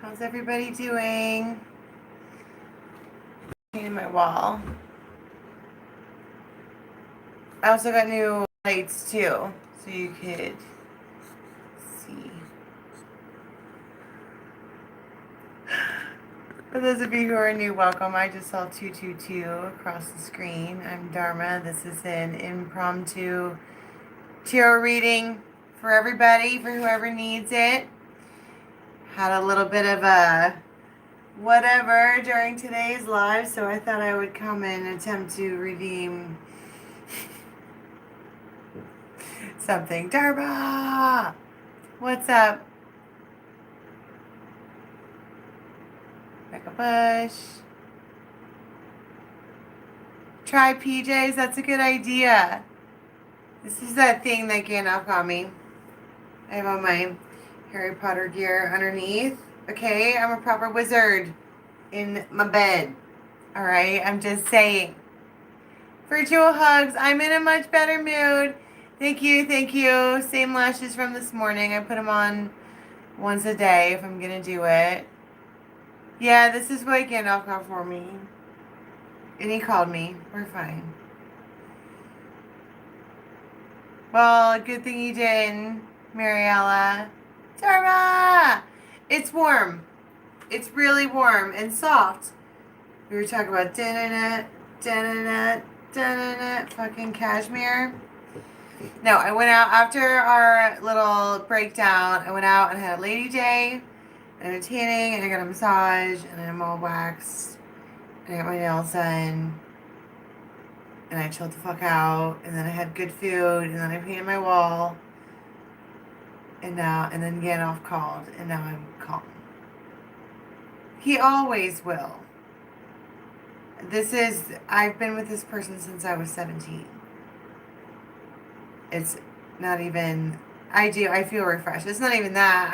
How's everybody doing? Painting my wall. I also got new lights too, so you could see. For those of you who are new, welcome. I just saw 222 across the screen. I'm Dharma. This is an impromptu tarot reading for everybody, for whoever needs it. Had a little bit of a whatever during today's live, so I thought I would come and attempt to redeem something. Dharma! What's up? Becca Bush. Try PJs, that's a good idea. This is that thing that Gandalf got me. I have all my Harry Potter gear underneath. Okay, I'm a proper wizard in my bed. Alright, I'm just saying. Virtual hugs. I'm in a much better mood. Thank you, thank you. Same lashes from this morning. I put them on once a day if I'm going to do it. Yeah, this is what Gandalf got for me. And he called me. We're fine. Well, good thing you didn't, Mariella. Dharma! It's warm. It's really warm and soft. We were talking about fucking cashmere. No, I went out after our little breakdown. I went out and had a lady day and a tanning, and I got a massage, and I'm all waxed, and I got my nails done, and I chilled the fuck out, and then I had good food, and then I painted my wall, and then Gandalf called, and now I'm calm. He always will. I've been with this person since I was 17. It's not even, I feel refreshed. It's not even that,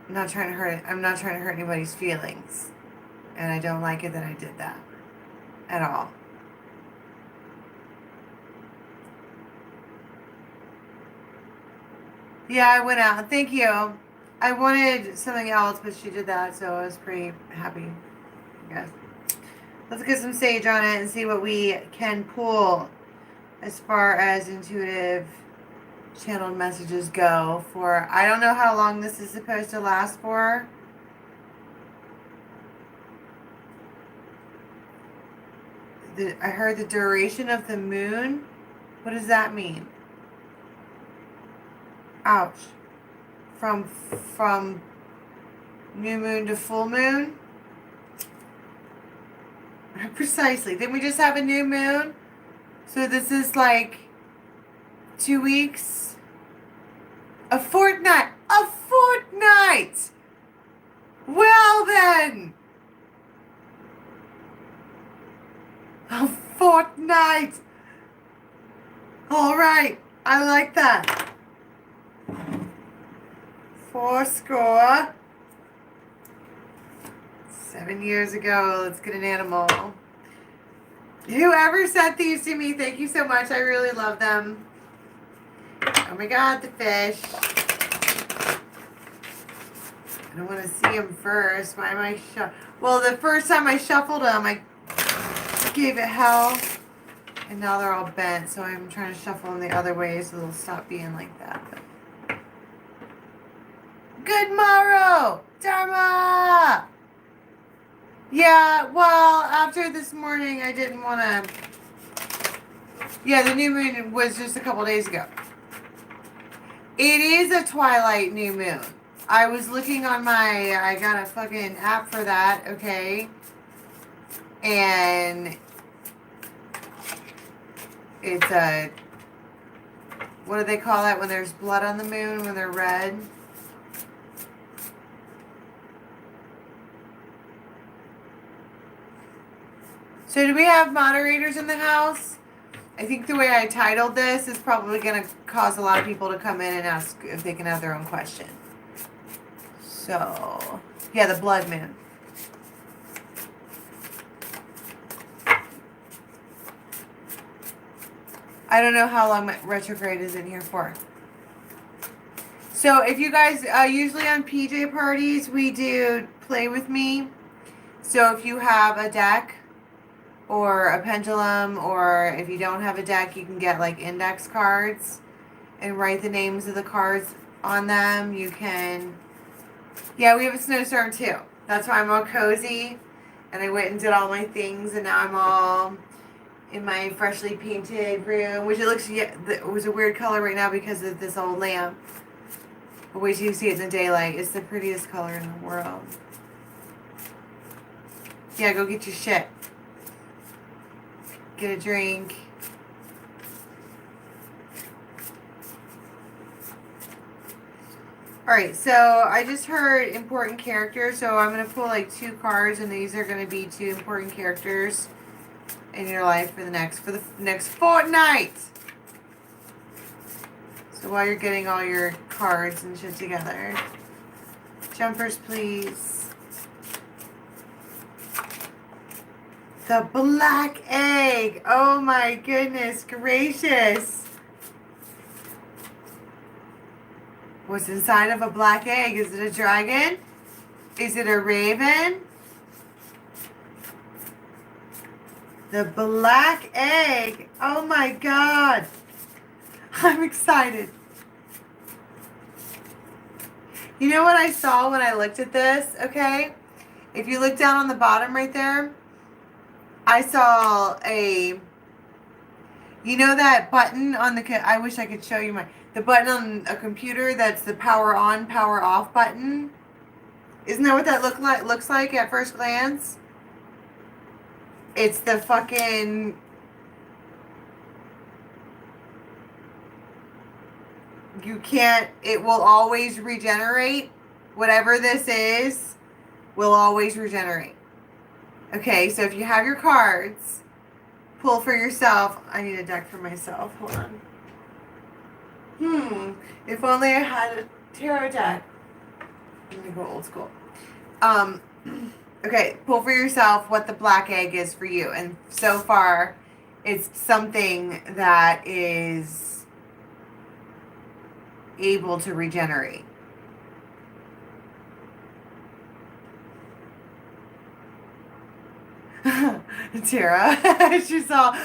I'm not trying to hurt anybody's feelings. And I don't like it that I did that. At all. Yeah, I went out. Thank you. I wanted something else, but she did that, so I was pretty happy, I guess. Let's get some sage on it and see what we can pull as far as intuitive channeled messages go for, I don't know how long this is supposed to last for. I heard the duration of the moon. What does that mean? Ouch. From new moon to full moon? Precisely. Didn't we just have a new moon? So this is like 2 weeks? A fortnight! A fortnight! Well then! A fortnight! Alright, I like that. 70 years ago. Let's get an animal. Whoever sent these to me, thank you so much. I really love them. Oh my god, the fish. I don't want to see them first. Why am I well, the first time I shuffled them, I gave it hell. And now they're all bent, so I'm trying to shuffle them the other way so they'll stop being like that. But... Good morrow! Dharma! Yeah, well, after this morning, I didn't want to... Yeah, the new moon was just a couple days ago. It is a twilight new moon. I was looking on I got a fucking app for that, okay? And it's a, what do they call that when there's blood on the moon, when they're red? So do we have moderators in the house? I think the way I titled this is probably going to cause a lot of people to come in and ask if they can have their own question. So, yeah, the blood moon. I don't know how long retrograde is in here for. So if you guys, usually on PJ parties, we do play with me. So if you have a deck or a pendulum, or if you don't have a deck, you can get like index cards and write the names of the cards on them. You can, yeah, we have a snowstorm too. That's why I'm all cozy. And I went and did all my things, and now I'm all in my freshly painted room, which it looks, yeah, it was a weird color right now because of this old lamp. But wait till you see it in the daylight. It's the prettiest color in the world. Yeah, go get your shit. Get a drink. Alright, so I just heard important characters, so I'm going to pull like 2 cards, and these are going to be 2 important characters in your life for the next fortnight. So while you're getting all your cards and shit together, jumpers, please. The black egg. Oh my goodness gracious. What's inside of a black egg? Is it a dragon? Is it a raven? The black egg. Oh my God. I'm excited. You know what I saw when I looked at this? Okay. If you look down on the bottom right there, I saw a, you know that button on the, I wish I could show you the button on a computer that's the power on, power off button. Isn't that what that looks like at first glance? It's the fucking, you can't, it will always regenerate. Whatever this is, will always regenerate. Okay, so if you have your cards, pull for yourself. I need a deck for myself. Hold on. If only I had a tarot deck. I'm gonna go old school. Okay, pull for yourself what the black egg is for you. And so far, it's something that is able to regenerate. Tara, she saw.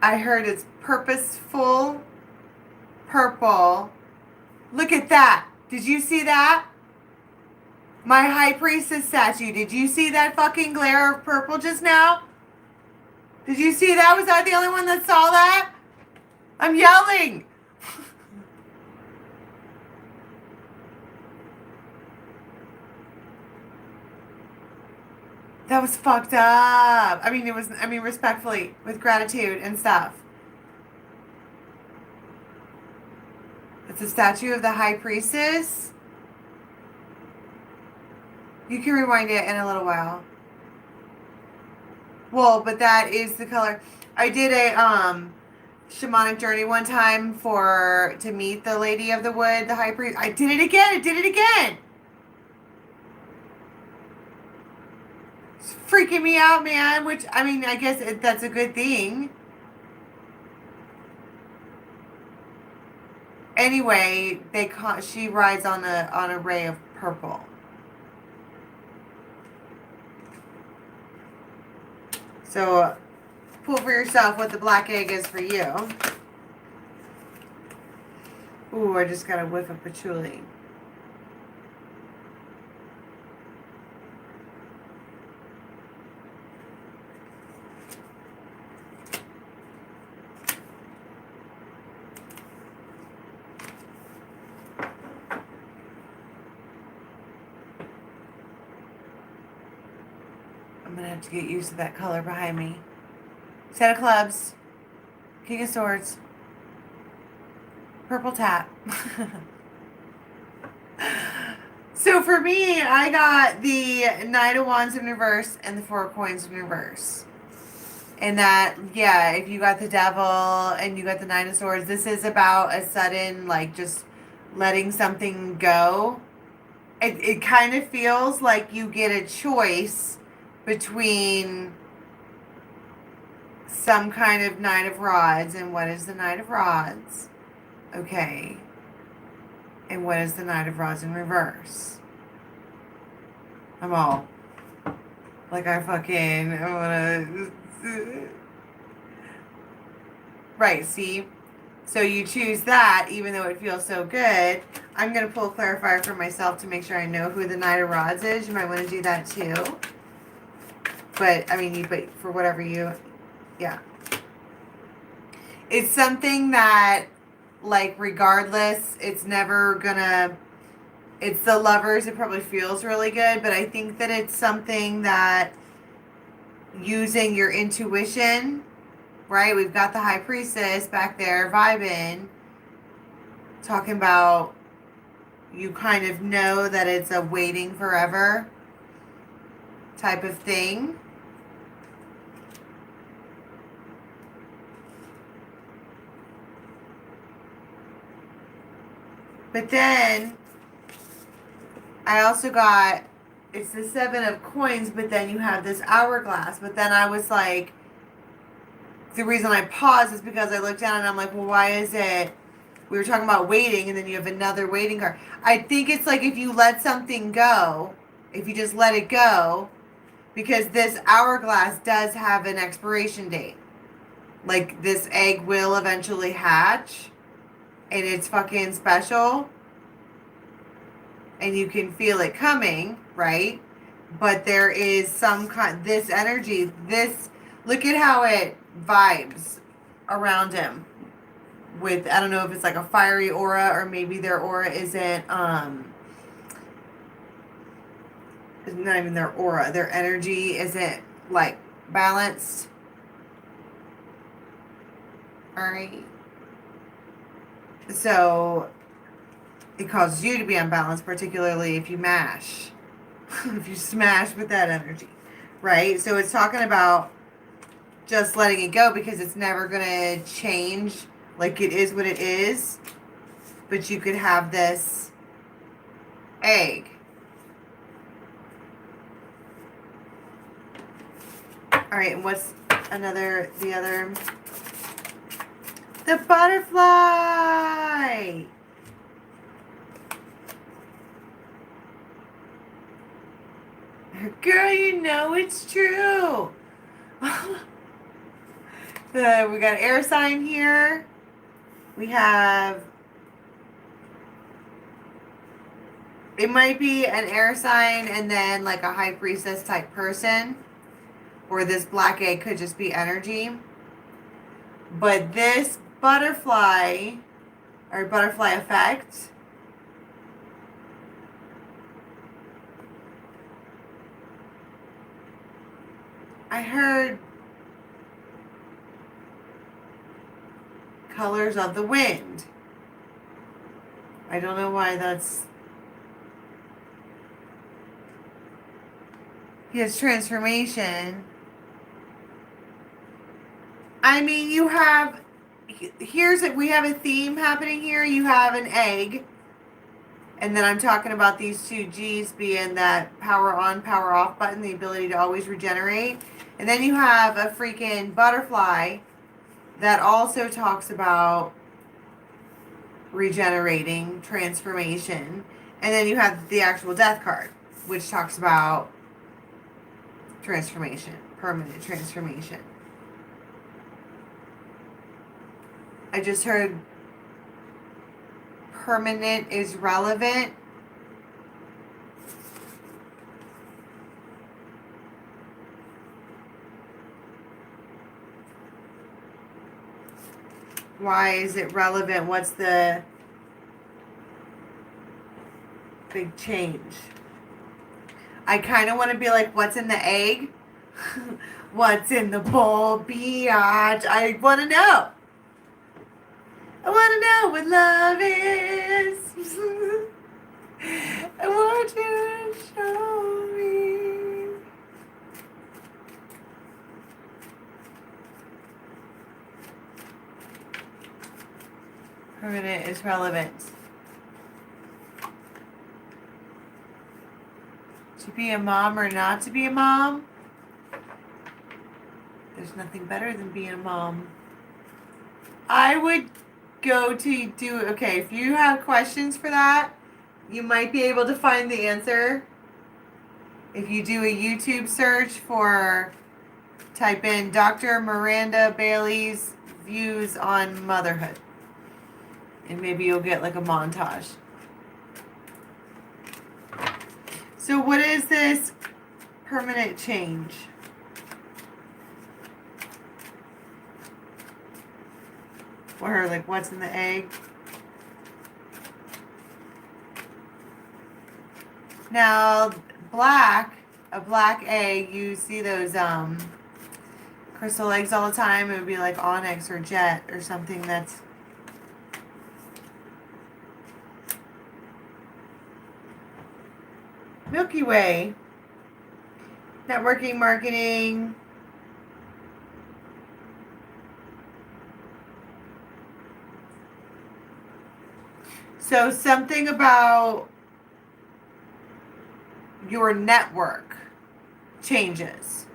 I heard it's purposeful purple. Look at that. Did you see that? My high priestess statue. Did you see that fucking glare of purple just now? Did you see that? Was I the only one that saw that? I'm yelling. That was fucked up. I mean, respectfully, with gratitude and stuff. It's a statue of the high priestess. You can rewind it in a little while. Well, but that is the color. I did a shamanic journey one time to meet the lady of the wood, the high priest. I did it again. It's freaking me out, man. Which, I mean, I guess that's a good thing. Anyway, she rides on a ray of purple. So, pull for yourself what the black egg is for you. Ooh, I just got a whiff of patchouli. I'm going to have to get used to that color behind me. Set of clubs. King of swords. Purple tap. So for me, I got the Knight of Wands in reverse and the Four of Coins in reverse. And that, yeah, if you got the Devil and you got the Nine of Swords, this is about a sudden, like, just letting something go. It kind of feels like you get a choice between some kind of Knight of Rods. And what is the Knight of Rods? Okay. And what is the Knight of Rods in reverse? I'm all like I wanna. Right, see? So you choose that, even though it feels so good. I'm going to pull a clarifier for myself to make sure I know who the Knight of Rods is. You might want to do that too. But, I mean, but for whatever you, yeah. It's something that, like, regardless, it's never going to, it's the Lovers. It probably feels really good, but I think that it's something that using your intuition, right? We've got the High Priestess back there vibing, talking about you kind of know that it's a waiting forever type of thing. But then I also got, it's the 7 of coins, but then you have this hourglass. But then I was like, the reason I paused is because I looked down and I'm like, well, why is it, we were talking about waiting and then you have another waiting card. I think it's like if you let something go, if you just let it go, because this hourglass does have an expiration date. Like, this egg will eventually hatch and it's fucking special and you can feel it coming, right? But there is some kind, this energy, this, look at how it vibes around him with, I don't know if it's like a fiery aura or maybe their aura isn't, it's not even their aura, their energy isn't like balanced. All right. So it causes you to be unbalanced, particularly if you mash. If you smash with that energy, right? So it's talking about just letting it go because it's never going to change. Like, it is what it is. But you could have this egg. All right, and what's the other? The butterfly! Girl, you know it's true. We got air sign here. We have, it might be an air sign and then like a high priestess type person. Or this black egg could just be energy. But this butterfly, or butterfly effect, I heard colors of the wind. I don't know why that's, his transformation. I mean, you have, we have a theme happening here. You have an egg. And then I'm talking about these two G's being that power on, power off button, the ability to always regenerate. And then you have a freaking butterfly that also talks about regenerating, transformation. And then you have the actual death card, which talks about transformation, permanent transformation. I just heard permanent is relevant. Why is it relevant? What's the big change? I kind of want to be like, what's in the egg? What's in the bowl, biatch? I want to know. I want to know what love is. I want you to show me. Permanent is relevant. To be a mom or not to be a mom? The There's nothing better than being a mom. I would go to do, okay, if you have questions for that, you might be able to find the answer. If you do a YouTube search for, type in Dr. Miranda Bailey's views on motherhood. And maybe you'll get like a montage. So what is this permanent change? Or like what's in the egg? Now, a black egg, you see those crystal eggs all the time. It would be like onyx or jet or something that's Milky Way. Networking, marketing. So something about your network changes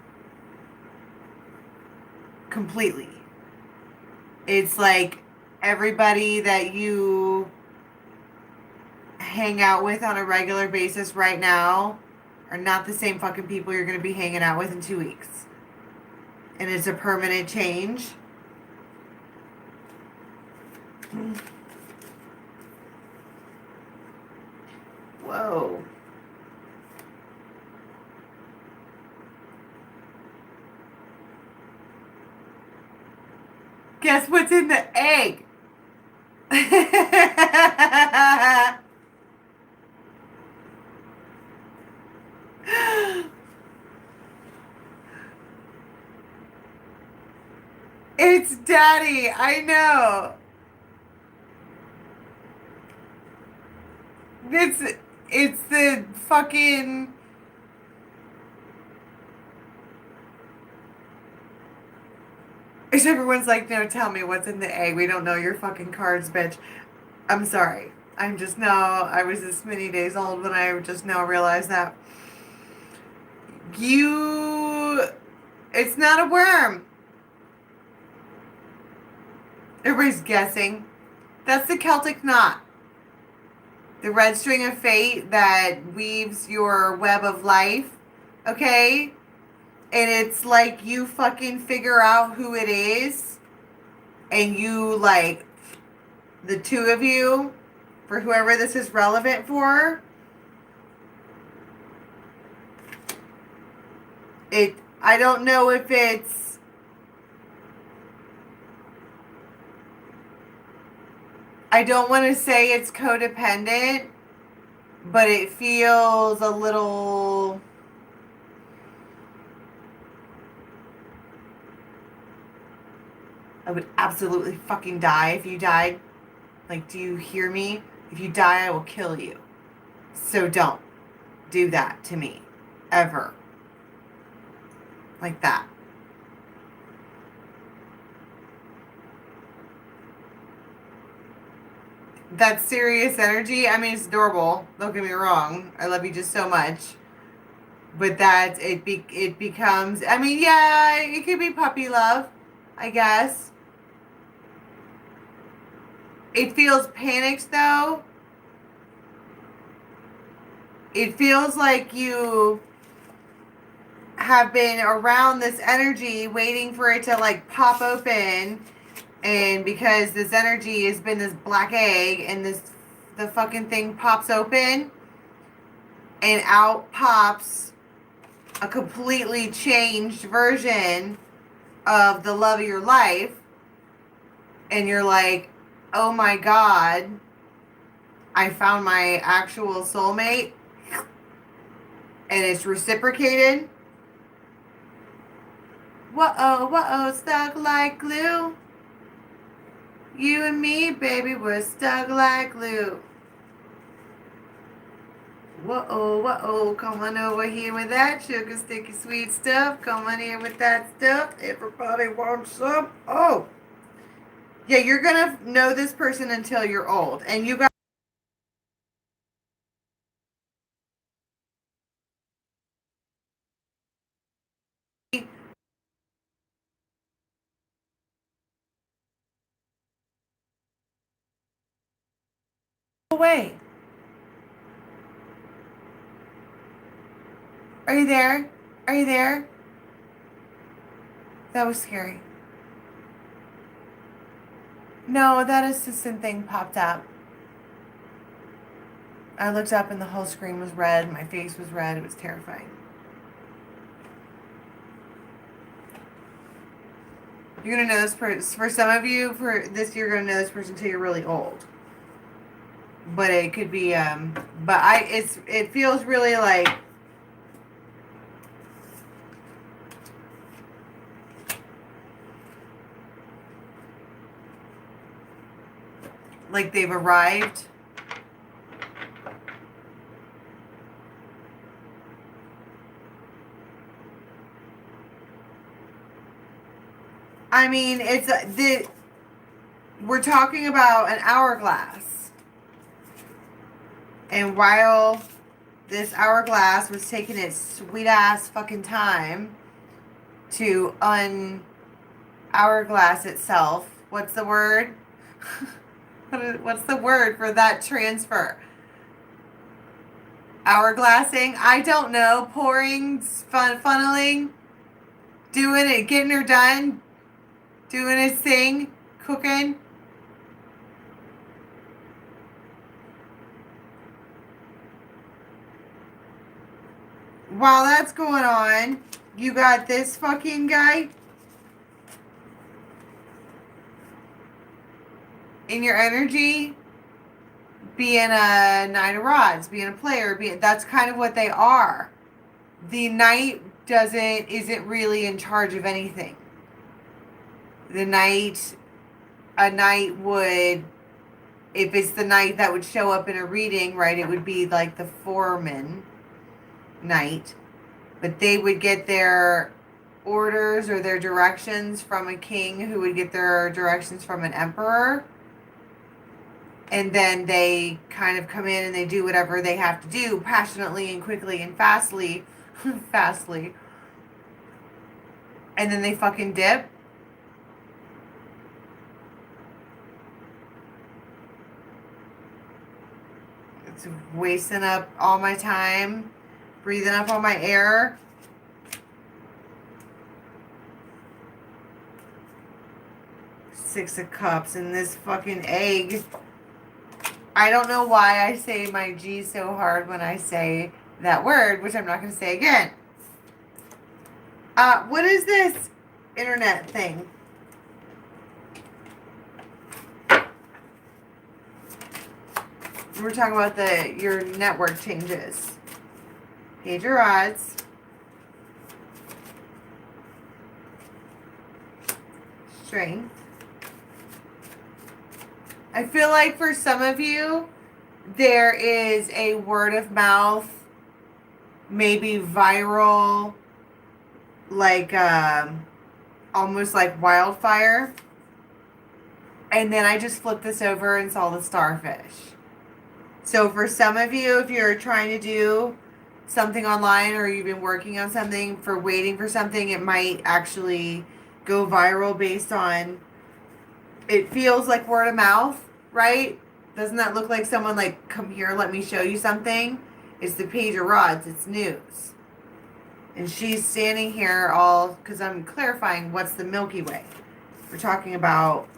completely. It's like everybody that you hang out with on a regular basis right now are not the same fucking people you're going to be hanging out with in 2 weeks. And it's a permanent change. Whoa. Guess what's in the egg? It's Daddy, I know. It's the fucking everyone's like, no, tell me what's in the egg. We don't know your fucking cards, bitch. I'm sorry. I'm just now, I was this many days old when I just now realized that. It's not a worm. Everybody's guessing. That's the Celtic knot. The red string of fate that weaves your web of life. Okay? And it's like you fucking figure out who it is. And you, like, the two of you, for whoever this is relevant for, I don't know if it's, I don't want to say it's codependent, but it feels a little, I would absolutely fucking die if you died. Like, do you hear me? If you die, I will kill you. So don't do that to me. Ever. Like that. That's serious energy. I mean, it's adorable. Don't get me wrong. I love you just so much. But it becomes, I mean, yeah, it could be puppy love, I guess. It feels panicked though. It feels like you have been around this energy waiting for it to like pop open, and because this energy has been this black egg and the fucking thing pops open and out pops a completely changed version of the love of your life, and you're like, oh my god, I found my actual soulmate, and it's reciprocated. Whoa, stuck like glue. You and me, baby, we're stuck like glue. Whoa, come on over here with that sugar sticky sweet stuff. Come on here with that stuff. Everybody wants some. Oh. Yeah, you're gonna know this person until you're old. And you got away. Are you there? Are you there? That was scary. No, that assistant thing popped up. I looked up and the whole screen was red. My face was red. It was terrifying. You're going to know this person. For some of you, for this, you're going to know this person until you're really old. But it could be, it feels really like they've arrived. I mean, we're talking about an hourglass. And while this hourglass was taking its sweet ass fucking time to hourglass itself, what's the word? What's the word for that transfer? Hourglassing? I don't know. Pouring, funneling, doing it, getting her done, doing his thing, cooking. While that's going on, you got this fucking guy in your energy being a Knight of Rods, being a player, that's kind of what they are. The Knight isn't really in charge of anything. A Knight would, if it's the Knight that would show up in a reading, right, it would be like the foreman Knight. But they would get their orders or their directions from a king, who would get their directions from an emperor. And then they kind of come in and they do whatever they have to do passionately and quickly and fastly. Fastly. And then they fucking dip. It's wasting up all my time. Breathing up all my air. Six of Cups and this fucking egg. I don't know why I say my G so hard when I say that word, which I'm not going to say again. What is this internet thing? We're talking about your network changes. Page of Rods. Strength. I feel like for some of you, there is a word of mouth, maybe viral, like almost like wildfire. And then I just flipped this over and saw the starfish. So for some of you, if you're trying to do something online or you've been working on something waiting for something, it might actually go viral based on, it feels like word of mouth, right? Doesn't that look like someone like, come here, let me show you something? It's the Page of Rods, it's news. And she's standing here all, because I'm clarifying what's the Milky Way. We're talking about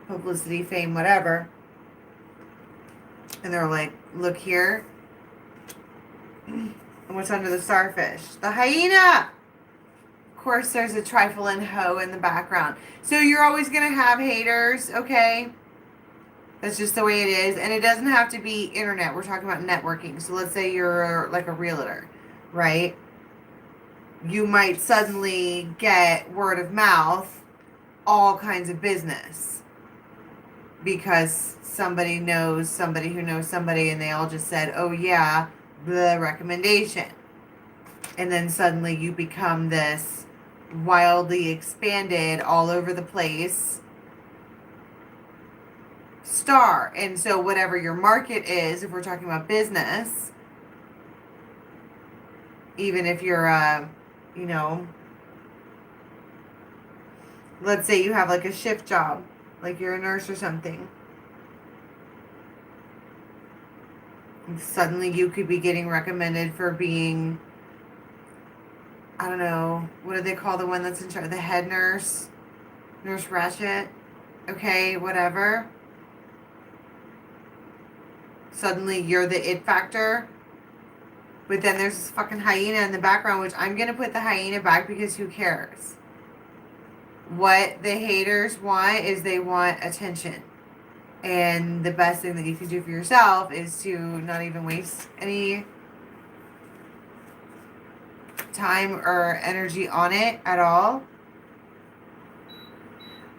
publicity, fame, whatever. And they're like, look here. And what's under the starfish? The hyena! Of course, there's a trifling hoe in the background. So you're always going to have haters, okay? That's just the way it is. And it doesn't have to be internet. We're talking about networking. So let's say you're like a realtor, right? You might suddenly get word of mouth, all kinds of business. Because somebody knows somebody who knows somebody, and they all just said, oh yeah, the recommendation. And then suddenly you become this wildly expanded, all over the place star. And so whatever your market is, if we're talking about business, even if you're let's say you have like a shift job, like you're a nurse or something, Suddenly you could be getting recommended for being, I don't know, what do they call the one that's in charge? The head nurse? Nurse Ratchet? Okay, whatever. Suddenly you're the it factor. But then there's this fucking hyena in the background, which I'm going to put the hyena back because who cares? What the haters want is they want attention. And the best thing that you can do for yourself is to not even waste any time or energy on it at all.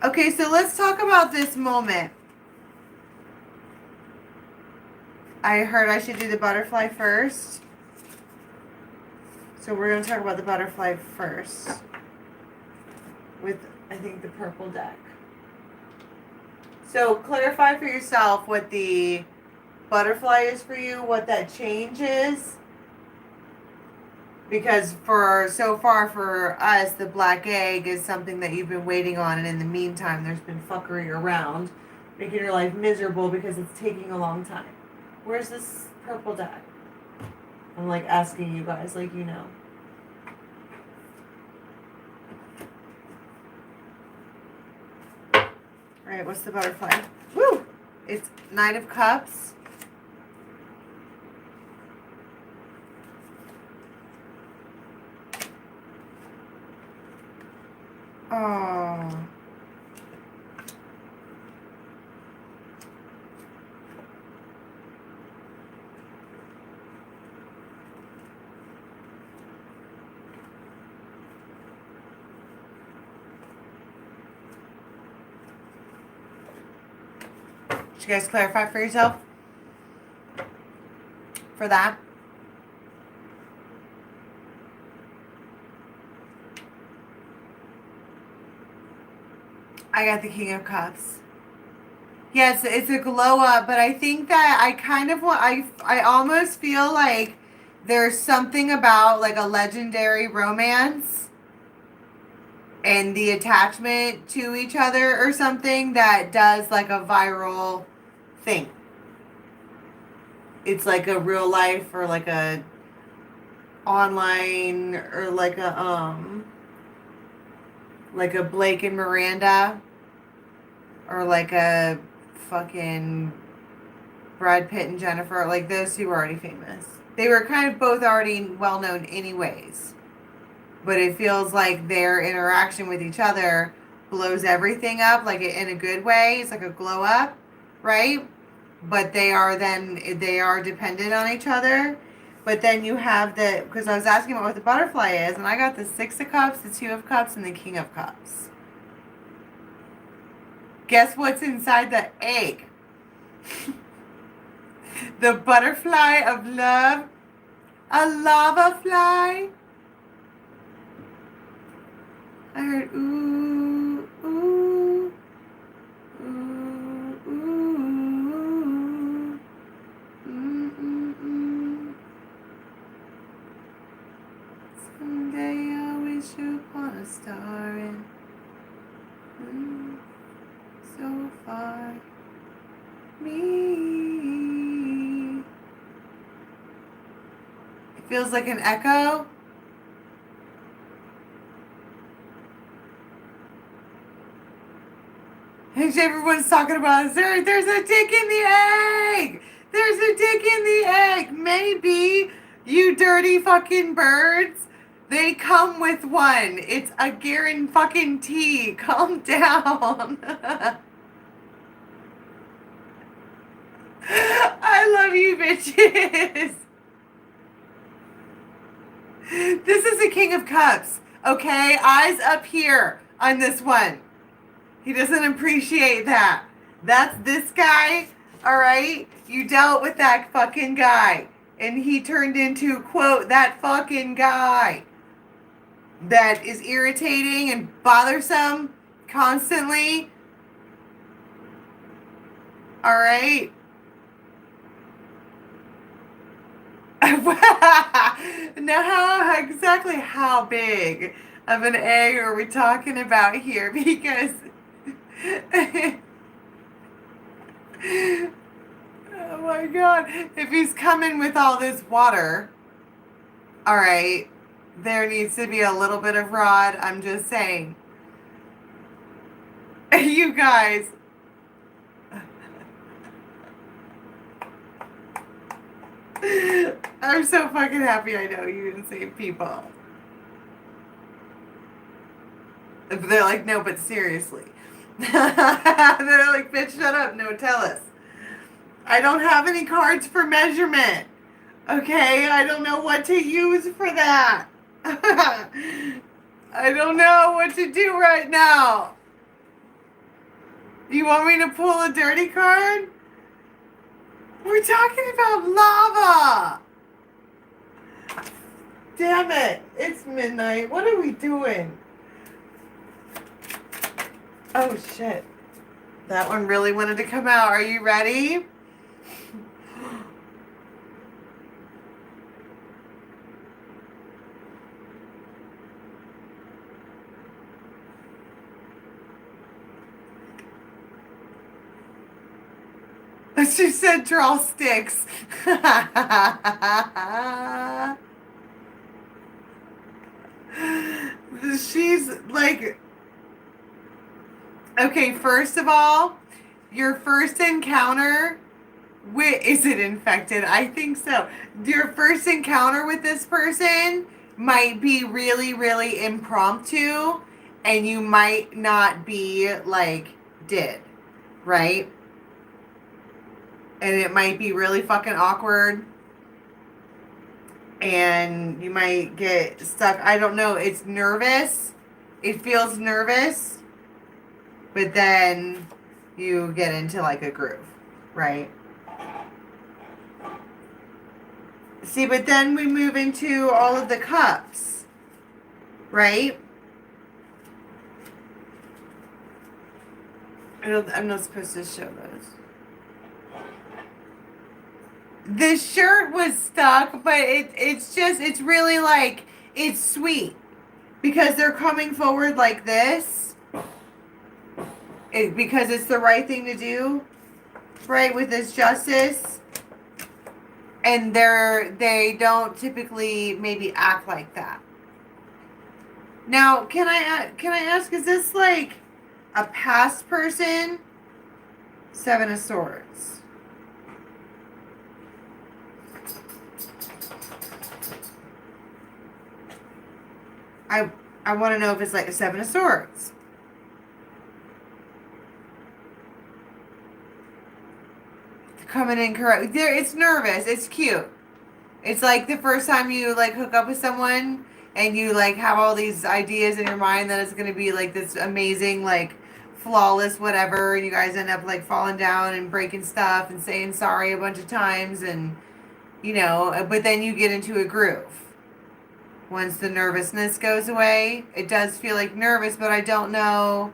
Okay, so let's talk about this moment. I heard I should do the butterfly first. So we're going to talk about the butterfly first. With, I think, the purple deck. So clarify for yourself what the butterfly is for you, what that change is. Because so far for us, the black egg is something that you've been waiting on, and in the meantime, there's been fuckery around, making your life miserable because it's taking a long time. Where's this purple deck? I'm like asking you guys, like you know. Alright, what's the butterfly? Woo! It's Knight of Cups. Oh. Did you guys clarify for yourself? For that? I got the King of Cups. Yes, it's a glow up, but I think that I kind of want, I almost feel like there's something about like a legendary romance and the attachment to each other or something that does like a viral thing. It's like a real life or like a online or like a Blake and Miranda or like a fucking Brad Pitt and Jennifer. Like those two were already famous. They were kind of both already well known anyways. But it feels like their interaction with each other blows everything up, like in a good way. It's like a glow up, right? But they are dependent on each other. But then you have because I was asking about what the butterfly is, and I got the Six of Cups, the Two of Cups, and the King of Cups. Guess what's inside the egg? The butterfly of love. A lava fly. I heard ooh, ooh, ooh, ooh, Someday I wish upon a star and so far me. It feels like an echo. Everyone's talking about there's a dick in the egg. There's a dick in the egg. Maybe, you dirty fucking birds. They come with one. It's a guarantee. Calm down. I love you, bitches. This is the King of Cups. Okay, eyes up here on this one. He doesn't appreciate that. That's this guy, all right? You dealt with that fucking guy. And he turned into, quote, that fucking guy that is irritating and bothersome constantly. All right? Now, exactly how big of an egg are we talking about here? Because... oh my god. if he's coming with all this water, all right, there needs to be a little bit of rod. I'm just saying. You guys. I'm so fucking happy I know you insane people. They're like, no, but seriously. They're like, bitch, shut up. No, tell us. I don't have any cards for measurement. Okay? I don't know what to use for that. I don't know what to do right now. You want me to pull a dirty card? We're talking about lava. Damn it. It's midnight. What are we doing? Oh, shit. That one really wanted to come out. Are you ready? She said draw sticks. She's like, okay, first of all, your first encounter with, is it infected? I think so. Your first encounter with this person might be really, really impromptu, and you might not be like, right? And it might be really fucking awkward. And you might get stuck. I don't know. It's nervous. It feels nervous. But then you get into like a groove, right? See, but then we move into all of the cups, right? I'm not supposed to show those. The shirt was stuck, but it's really like, it's sweet. Because they're coming forward like this. Because it's the right thing to do. Right, with this justice. And they don't typically maybe act like that. Now, can I ask, is this like a past person? Seven of Swords. I want to know if it's like a Seven of Swords. Coming in correct. There, it's nervous. It's cute. It's like the first time you like hook up with someone and you like have all these ideas in your mind that it's going to be like this amazing, like flawless whatever. And you guys end up like falling down and breaking stuff and saying sorry a bunch of times, and you know, but then you get into a groove. Once the nervousness goes away, it does feel like nervous, but I don't know.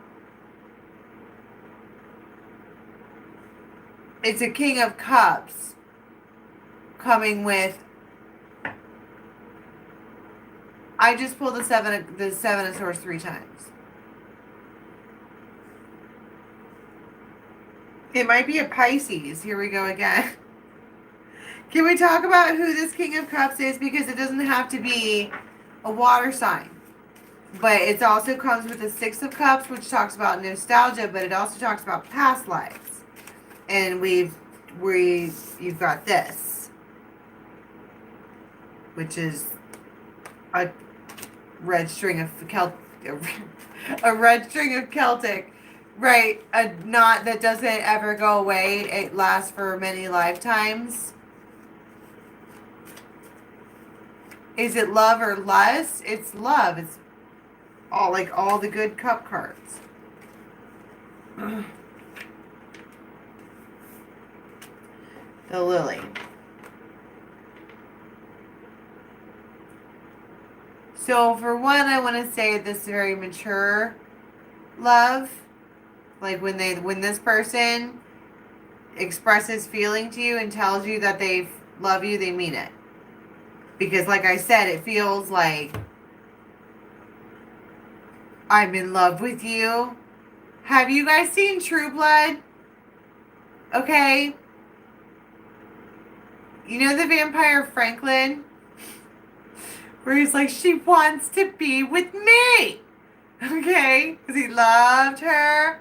It's a King of Cups coming with. I just pulled the Seven of Swords 3 times. It might be a Pisces. Here we go again. Can we talk about who this King of Cups is? Because it doesn't have to be a water sign. But it also comes with the Six of Cups, which talks about nostalgia, but it also talks about past lives. And you've got this, which is a red string of a red string of Celtic, right? A knot that doesn't ever go away. It lasts for many lifetimes. Is it love or lust? It's love. It's all the good cup cards. The Lily. So for one, I want to say this is very mature love. Like when this person expresses feeling to you and tells you that they love you, they mean it. Because like I said, it feels like I'm in love with you. Have you guys seen True Blood? Okay. You know the vampire Franklin? Where he's like, she wants to be with me. Okay? Because he loved her.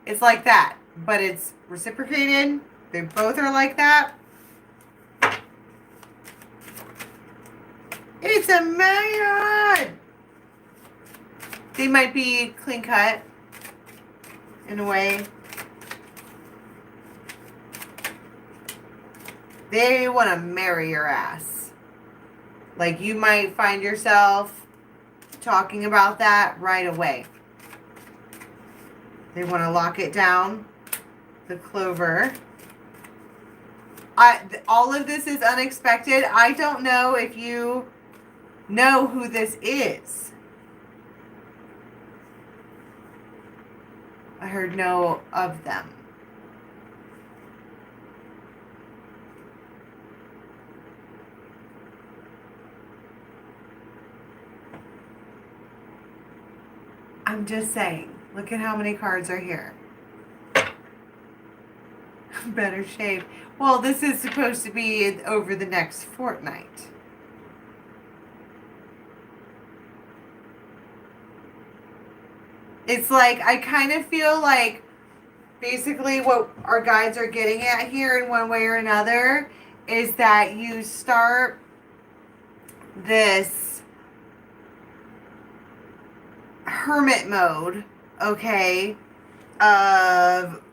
It's like that. But it's reciprocated. They both are like that. It's a man. They might be clean cut. In a way. They want to marry your ass. Like, you might find yourself talking about that right away. They want to lock it down. The clover. All of this is unexpected. I don't know if you know who this is. I heard no of them. I'm just saying. Look at how many cards are here. Better shape. Well, this is supposed to be over the next fortnight. It's like, I kind of feel like basically what our guides are getting at here in one way or another is that you start this hermit mode, okay, of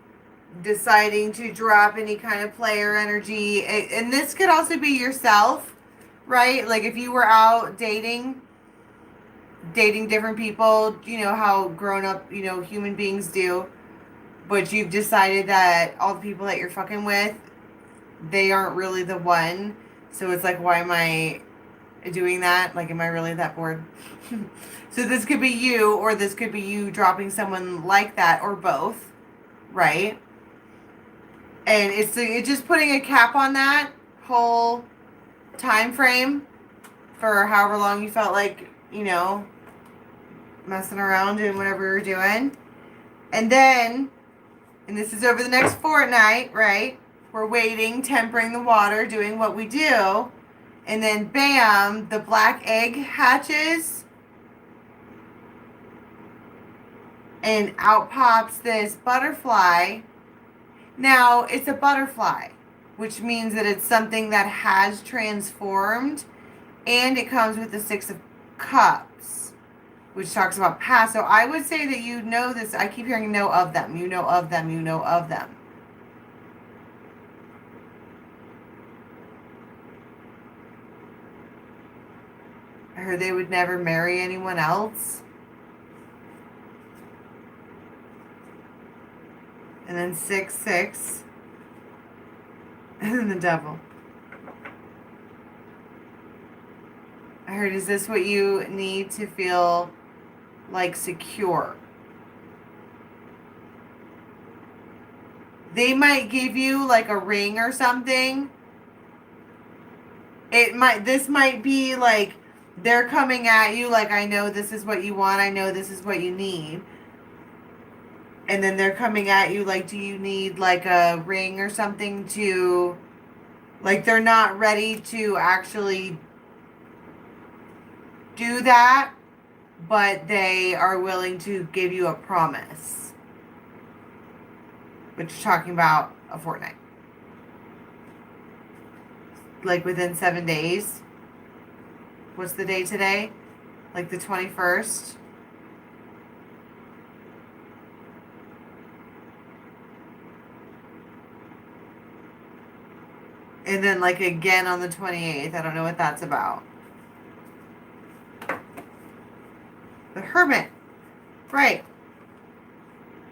deciding to drop any kind of player energy. And this could also be yourself, right? Like if you were out dating different people, you know how grown up, you know, human beings do, but you've decided that all the people that you're fucking with, they aren't really the one. So it's like, why am I doing that? Like, am I really that bored? So this could be you, or this could be you dropping someone like that, or both, right? And it's just putting a cap on that whole time frame for however long you felt like, you know, messing around, doing whatever you're doing. And then, and this is over the next fortnight, right? We're waiting, tempering the water, doing what we do. And then, bam, the black egg hatches. And out pops this butterfly. Now, it's a butterfly, which means that it's something that has transformed. And it comes with the 6 of Cups, which talks about past. So I would say that you know this. I keep hearing know of them. You know of them. You know of them. I heard they would never marry anyone else. And then 6, and then the devil. I heard, is this what you need to feel like secure? They might give you like a ring or something. This might be like they're coming at you like, I know this is what you want. I know this is what you need. And then they're coming at you like, do you need like a ring or something to, like, they're not ready to actually do that, but they are willing to give you a promise. Which is talking about a fortnight. Like within 7 days. What's the day today? Like the 21st. And then like again on the 28th. I don't know what that's about. The Hermit. Right.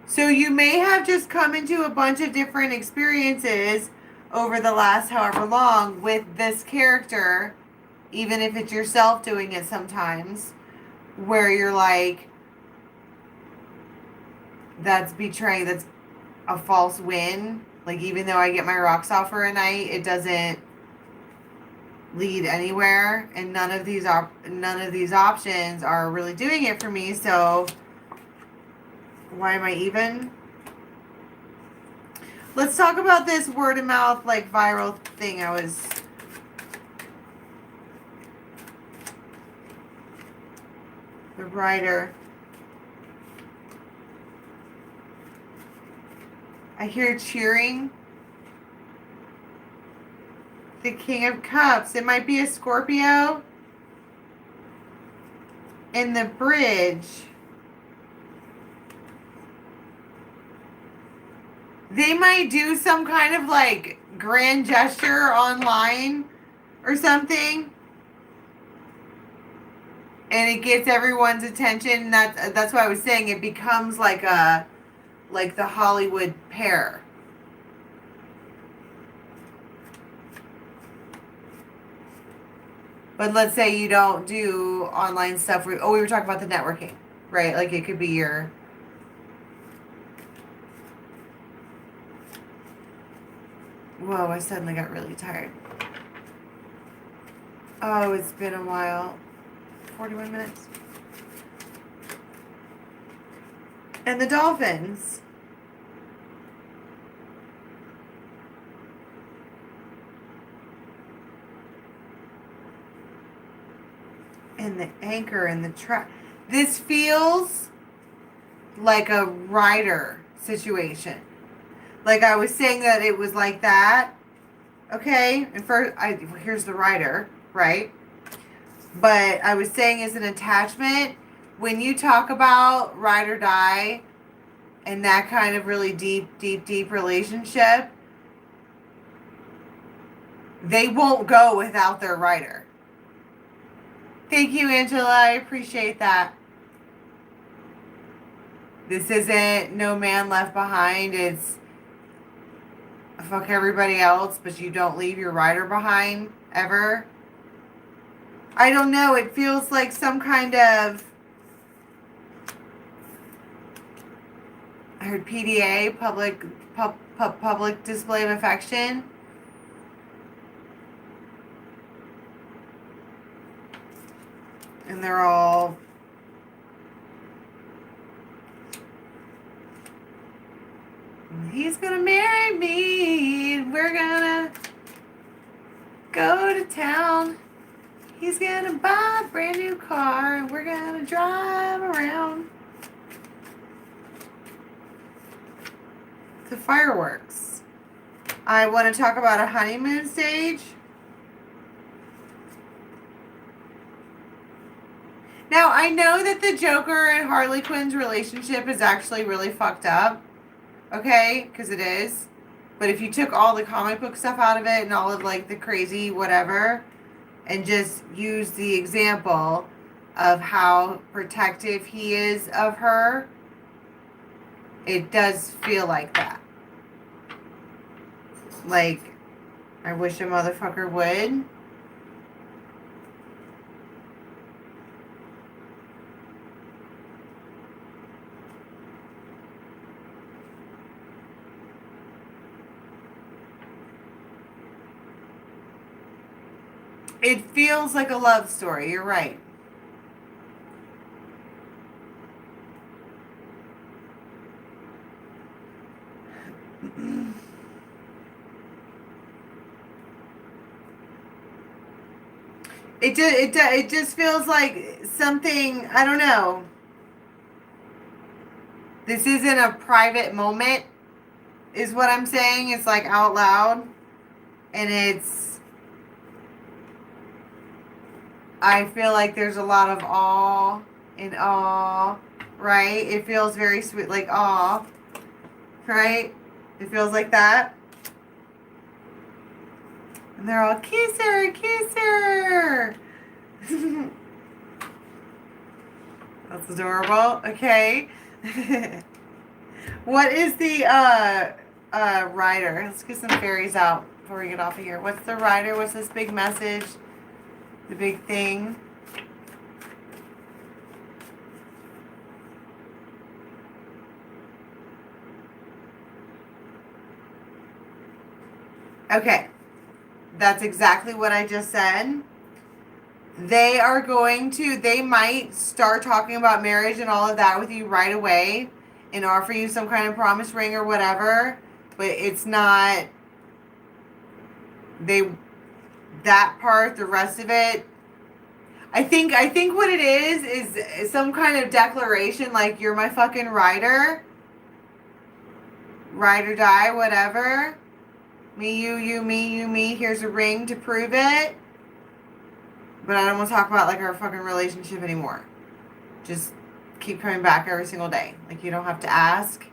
So you may have just come into a bunch of different experiences over the last however long with this character, even if it's yourself doing it sometimes, where you're like, that's betraying, that's a false win. Like, even though I get my rocks off for a night, it doesn't lead anywhere, and none of these options are really doing it for me. So why am I even? Let's talk about this word of mouth, like, viral thing the writer. I hear cheering. The King of Cups. It might be a Scorpio. In the bridge. They might do some kind of like grand gesture online or something. And it gets everyone's attention. That's what I was saying. It becomes like the Hollywood pair. But let's say you don't do online stuff. We were talking about the networking, right? Like it could be your... Whoa, I suddenly got really tired. Oh, it's been a while. 41 minutes. And the dolphins. And the anchor and the trap. This feels like a rider situation. Like I was saying that it was like that. Okay? And first, here's the rider, right? But I was saying as an attachment, when you talk about ride or die and that kind of really deep relationship, they won't go without their rider. Thank you, Angela. I appreciate that. This isn't No Man Left Behind. It's fuck everybody else, but you don't leave your rider behind ever. I don't know. It feels like some kind of... I heard PDA, public display of affection. And they're all... He's gonna marry me, and we're gonna go to town. He's gonna buy a brand new car, and we're gonna drive around. The fireworks. I want to talk about a honeymoon stage. Now, I know that the Joker and Harley Quinn's relationship is actually really fucked up. Okay? Because it is. But if you took all the comic book stuff out of it and all of like the crazy whatever and just use the example of how protective he is of her, it does feel like that. Like, I wish a motherfucker would. It feels like a love story. You're right. It just feels like something, I don't know. This isn't a private moment, is what I'm saying. It's like out loud. And I feel like there's a lot of awe and awe, right? It feels very sweet, like awe, right? It feels like that. And they're all, kiss her, kiss her. That's adorable. Okay. What is the rider? Let's get some fairies out before we get off of here. What's the rider? What's this big message? The big thing? Okay. That's exactly what I just said. They might start talking about marriage and all of that with you right away and offer you some kind of promise ring or whatever. but it's not, that part, the rest of it, I think what it is some kind of declaration, like, you're my fucking ride or die, whatever. Me, you, me, you, me. Here's a ring to prove it. But I don't want to talk about, like, our fucking relationship anymore. Just keep coming back every single day. Like, you don't have to ask.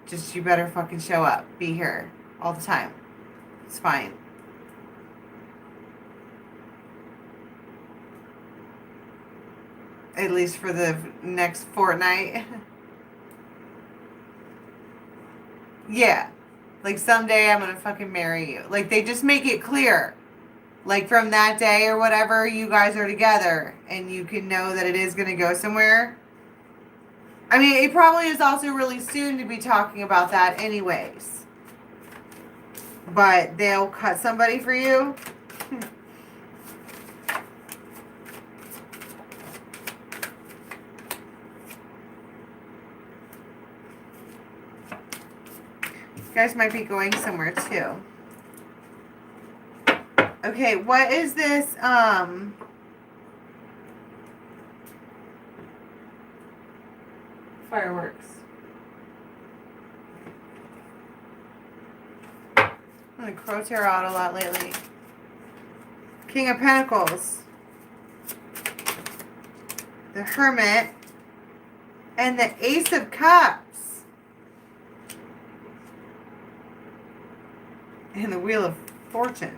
Just, you better fucking show up. Be here all the time. It's fine. At least for the next fortnight. Yeah. Like, someday I'm gonna fucking marry you. Like, they just make it clear. Like, from that day or whatever, you guys are together. And you can know that it is gonna go somewhere. I mean, it probably is also really soon to be talking about that anyways. But they'll cut somebody for you. You guys might be going somewhere too. Okay, what is this? Fireworks. I'm gonna Crow Tarot out a lot lately. King of Pentacles. The Hermit. And the Ace of Cups. And the Wheel of Fortune.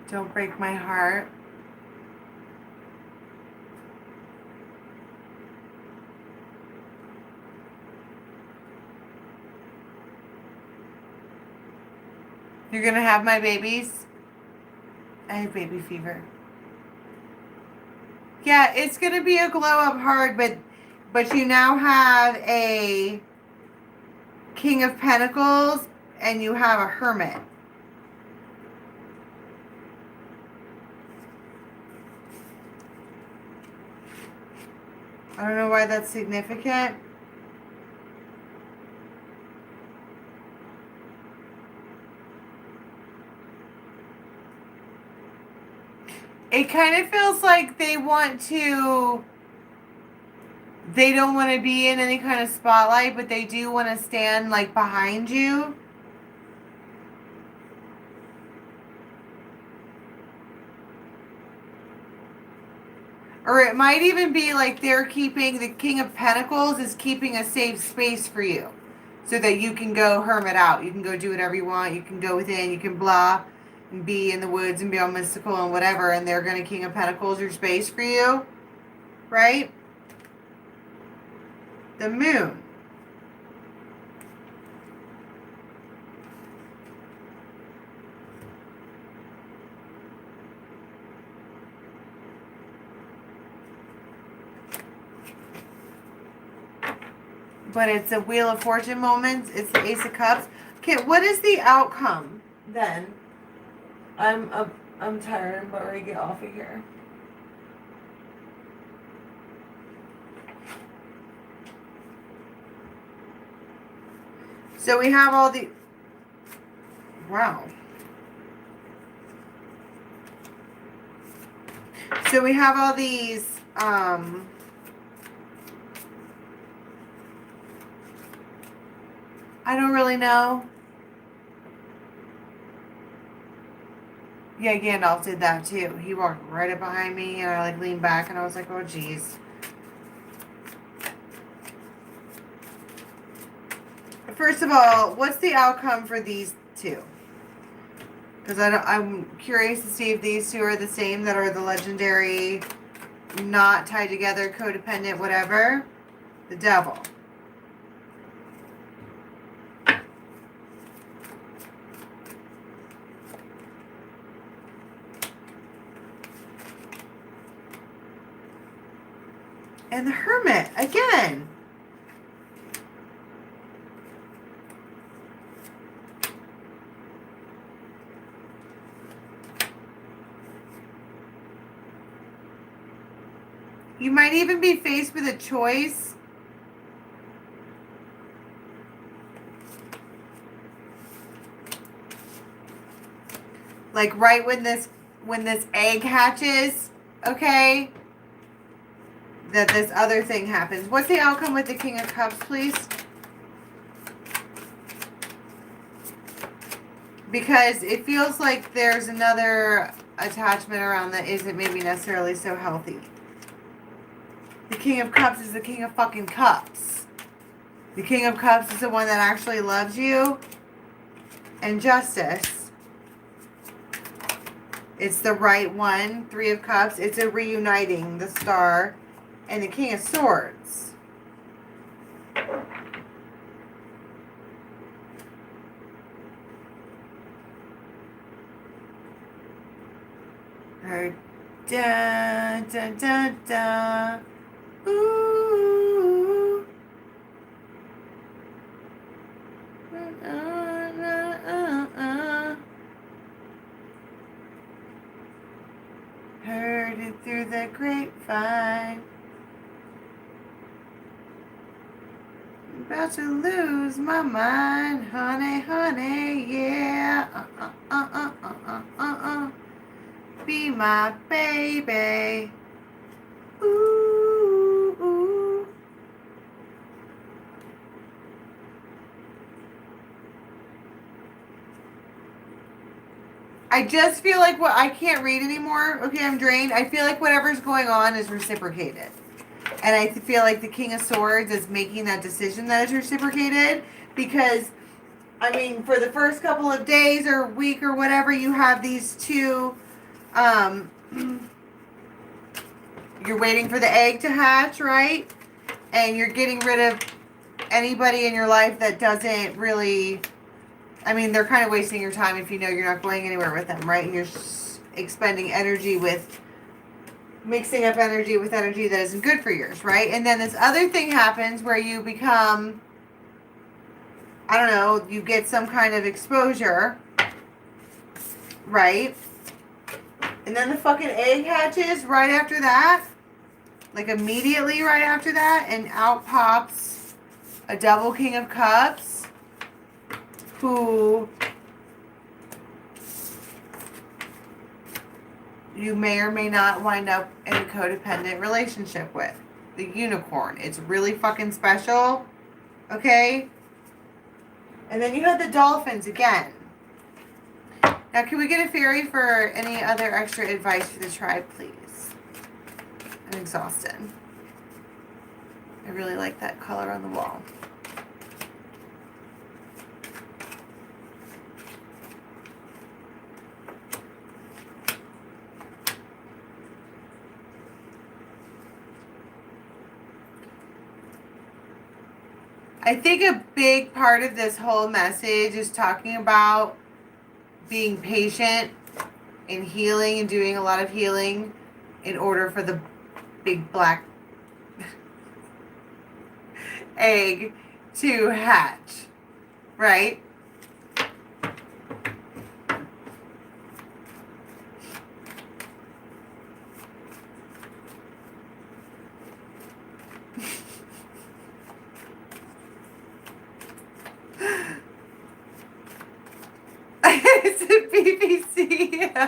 Don't break my heart. You're gonna have my babies? I have baby fever. Yeah, it's gonna be a glow up hard, but you now have a King of Pentacles and you have a Hermit. I don't know why that's significant. It kind of feels like they don't want to be in any kind of spotlight, but they do want to stand, like, behind you. Or it might even be like they're keeping, the King of Pentacles is keeping a safe space for you. So that you can go hermit out. You can go do whatever you want. You can go within. You can blah. And be in the woods and be all mystical and whatever. And they're going to King of Pentacles your space for you. Right? The Moon. But it's a Wheel of Fortune moment. It's the Ace of Cups. Okay, what is the outcome then? I'm tired. I'm about ready to get off of here. So we have all the... Wow. So we have all these... I don't really know. Yeah, Gandalf did that too. He walked right up behind me and I, like, leaned back and I was like, oh, geez. First of all, what's the outcome for these two? Because I'm curious to see if these two are the same, that are the legendary, not tied together, codependent, whatever. The Devil. And the Hermit, again. You might even be faced with a choice. Like right when this egg hatches, okay? That this other thing happens. What's the outcome with the King of Cups, please? Because it feels like there's another attachment around that isn't maybe necessarily so healthy. The King of Cups is the King of fucking Cups. The King of Cups is the one that actually loves you. And Justice. It's the right one. Three of Cups. It's a reuniting. The Star. And the King of Swords. Da, da, da, da. Ooh. Heard it through the grapevine. About to lose my mind, honey, honey, yeah. Be my baby. Ooh, ooh. I just feel like I can't read anymore. Okay, I'm drained. I feel like whatever's going on is reciprocated. And I feel like the King of Swords is making that decision that is reciprocated. Because, I mean, for the first couple of days or week or whatever, you have these two, you're waiting for the egg to hatch, right? And you're getting rid of anybody in your life that doesn't really, I mean, they're kind of wasting your time if you know you're not going anywhere with them, right? And you're expending energy with, mixing up energy with energy that isn't good for yours, right? And then this other thing happens where you become, I don't know, you get some kind of exposure, right? And then the fucking egg hatches right after that. Like immediately right after that. And out pops a double King of Cups. Who you may or may not wind up in a codependent relationship with. The Unicorn. It's really fucking special. Okay? And then you have the Dolphins again. Now, can we get a fairy for any other extra advice for the tribe, please? I'm exhausted. I really like that color on the wall. I think a big part of this whole message is talking about being patient and healing and doing a lot of healing in order for the big black egg to hatch, right? It's a BBC.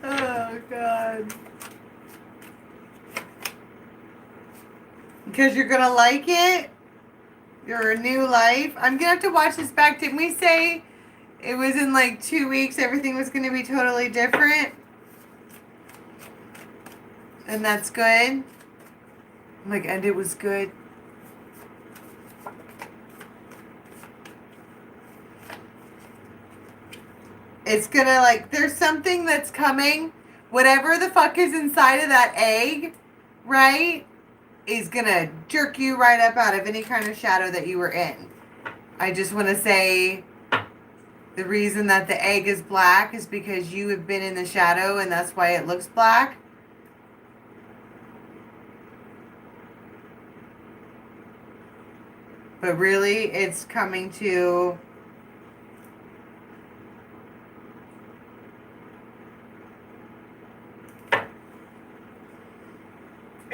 Oh, God. Because you're going to like it? Your new life? I'm going to have to watch this back. Didn't we say it was in like 2 weeks everything was going to be totally different? And that's good? Like, and it was good? It's gonna, like, there's something that's coming. Whatever the fuck is inside of that egg, right, is gonna jerk you right up out of any kind of shadow that you were in. I just want to say the reason that the egg is black is because you have been in the shadow and that's why it looks black. But really, it's coming to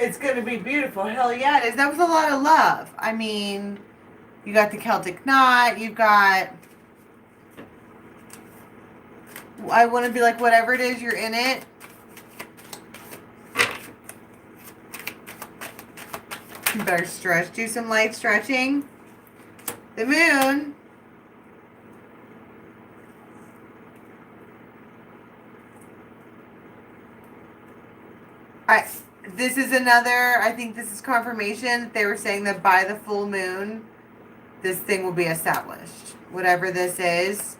It's going to be beautiful. Hell yeah, it is. That was a lot of love. I mean, you got the Celtic knot. You've got... I want to be like, whatever it is, you're in it. You better stretch. Do some light stretching. The moon. This is another, I think this is confirmation. They were saying that by the full moon, this thing will be established. Whatever this is,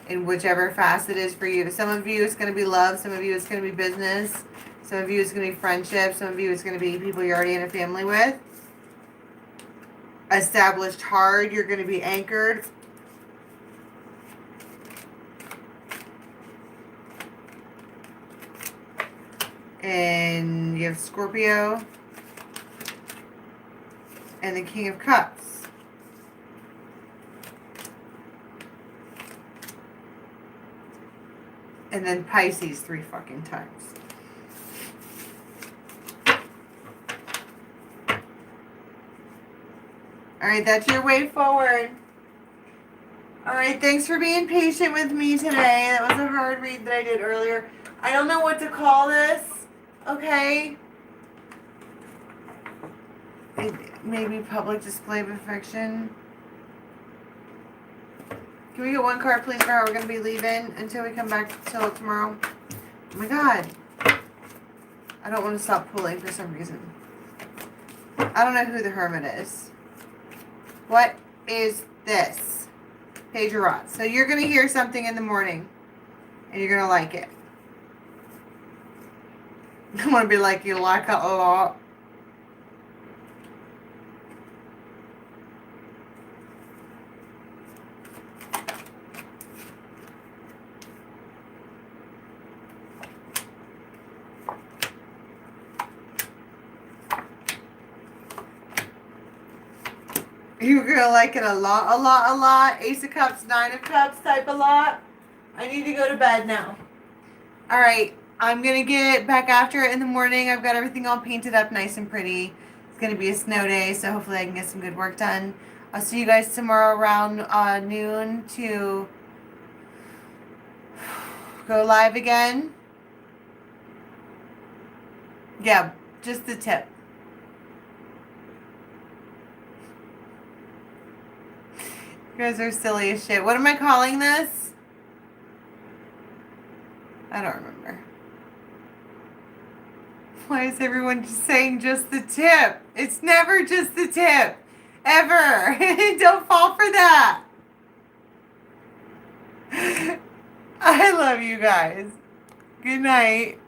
in whichever facet is for you. Some of you it's going to be love. Some of you it's going to be business. Some of you it's going to be friendship. Some of you it's going to be people you're already in a family with. Established hard. You're going to be anchored. And you have Scorpio. And the King of Cups. And then Pisces 3 fucking times. Alright, that's your way forward. Alright, thanks for being patient with me today. That was a hard read that I did earlier. I don't know what to call this. Okay? Maybe public display of affection. Can we get one card, please, for how we're going to be leaving until we come back till tomorrow? Oh my god. I don't want to stop pulling for some reason. I don't know who the Hermit is. What is this? Page of Rods. So you're going to hear something in the morning. And you're going to like it. I want to be like, you like it a lot. You're going to like it a lot, a lot, a lot. Ace of Cups, Nine of Cups type a lot. I need to go to bed now. All right. I'm going to get back after it in the morning. I've got everything all painted up nice and pretty. It's going to be a snow day, so hopefully I can get some good work done. I'll see you guys tomorrow around noon to go live again. Yeah, just the tip. You guys are silly as shit. What am I calling this? I don't remember. Why is everyone just saying just the tip? It's never just the tip. Ever. Don't fall for that. I love you guys. Good night.